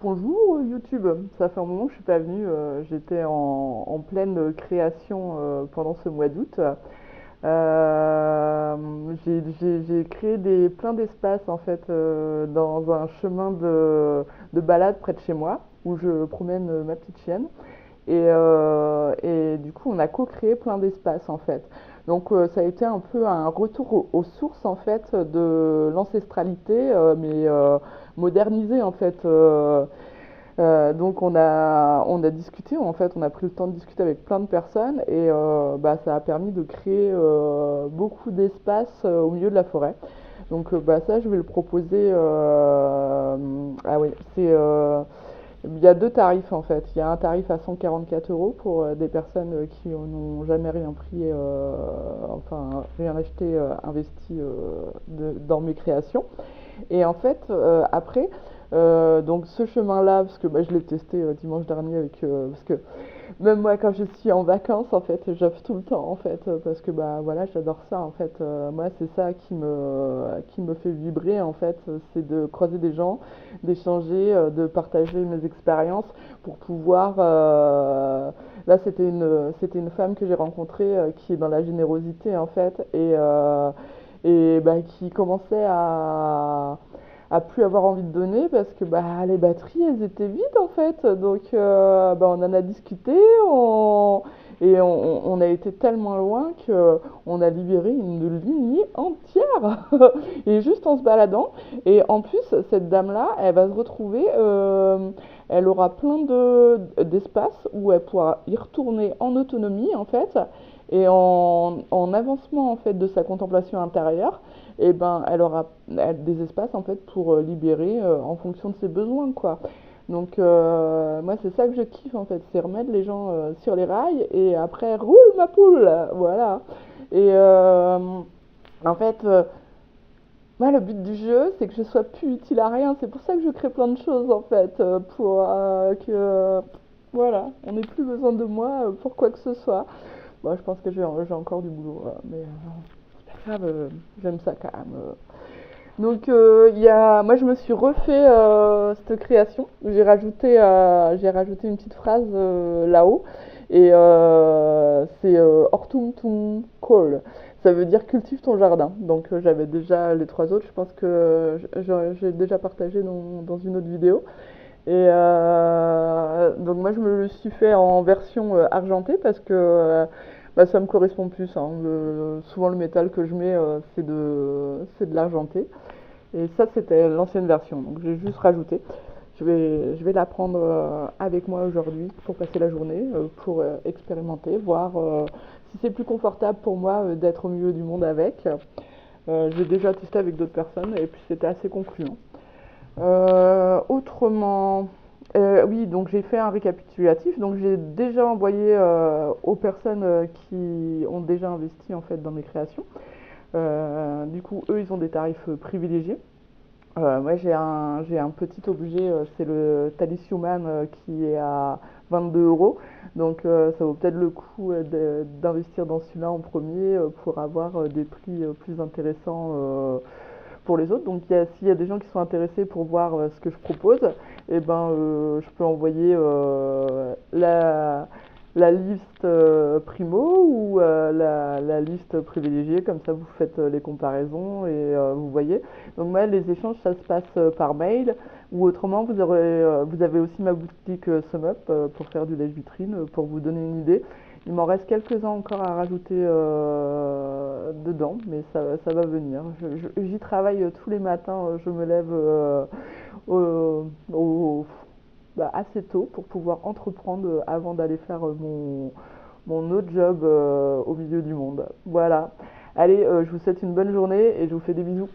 Bonjour YouTube, ça fait un moment que je suis pas venue, j'étais en pleine création pendant ce mois d'août. J'ai créé plein d'espaces en fait dans un chemin de balade près de chez moi où je promène ma petite chienne. Et du coup, on a co-créé plein d'espaces en fait. Donc, ça a été un peu un retour aux sources en fait de l'ancestralité, mais modernisée en fait. Donc, on a discuté en fait, on a pris le temps de discuter avec plein de personnes et bah, ça a permis de créer beaucoup d'espaces au milieu de la forêt. Donc, bah, ça, je vais le proposer. Ah oui, il y a deux tarifs en fait. Il y a un tarif à 144 euros pour des personnes qui n'ont jamais rien pris, enfin rien acheté, investi dans mes créations. Et en fait, après, donc ce chemin-là, parce que bah, je l'ai testé dimanche dernier parce que même moi, quand je suis en vacances, en fait, j'offre tout le temps, en fait, parce que bah voilà, j'adore ça, en fait. Moi, c'est ça qui me fait vibrer, en fait, c'est de croiser des gens, d'échanger, de partager mes expériences pour pouvoir. Là, c'était une femme que j'ai rencontrée qui est dans la générosité, en fait, et bah, qui commençait à plus avoir envie de donner parce que bah, les batteries elles étaient vides en fait. Donc bah, on en a discuté et on a été tellement loin que on a libéré une lignée entière et juste en se baladant. Et en plus, cette dame-là, elle va se retrouver, elle aura plein d'espace où elle pourra y retourner en autonomie en fait et en avancement en fait de sa contemplation intérieure et ben elle des espaces en fait pour libérer en fonction de ses besoins quoi. Donc moi c'est ça que je kiffe en fait, c'est remettre les gens sur les rails et après roule ma poule, voilà. Et en fait moi le but du jeu c'est que je sois plus utile à rien, c'est pour ça que je crée plein de choses en fait pour que voilà, on n'ait plus besoin de moi pour quoi que ce soit. Bon, je pense que j'ai encore du boulot, mais c'est pas grave, j'aime ça quand même. Donc, moi, je me suis refait cette création. J'ai rajouté une petite phrase là-haut. Et c'est Hortum tum call. Ça veut dire cultive ton jardin. Donc, j'avais déjà les trois autres. Je pense que j'ai déjà partagé dans une autre vidéo. Et donc moi je me le suis fait en version argentée parce que bah, ça me correspond plus, hein. Souvent le métal que je mets c'est de l'argenté. Et ça c'était l'ancienne version, donc j'ai juste rajouté. Je vais la prendre avec moi aujourd'hui pour passer la journée, pour expérimenter, voir si c'est plus confortable pour moi d'être au milieu du monde avec. J'ai déjà testé avec d'autres personnes et puis c'était assez concluant. Autrement, oui, donc j'ai fait un récapitulatif. Donc j'ai déjà envoyé aux personnes qui ont déjà investi en fait dans mes créations. Du coup, eux, ils ont des tarifs privilégiés. Moi, j'ai un petit objet, c'est le Talisman qui est à 22 euros. Donc, ça vaut peut-être le coup d'investir dans celui-là en premier pour avoir des prix plus intéressants pour les autres. Donc, s'il y a des gens qui sont intéressés pour voir ce que je propose, eh ben, je peux envoyer la liste primo ou la liste privilégiée. Comme ça, vous faites les comparaisons et vous voyez. Donc moi, les échanges, ça se passe par mail ou autrement, vous avez aussi ma boutique SumUp pour faire du lèche-vitrine, pour vous donner une idée. Il m'en reste quelques-uns encore à rajouter dedans, mais ça va venir. J'y travaille tous les matins, je me lève au- au- bah, assez tôt pour pouvoir entreprendre avant d'aller faire mon autre job au milieu du monde. Voilà. Allez, je vous souhaite une bonne journée et je vous fais des bisous.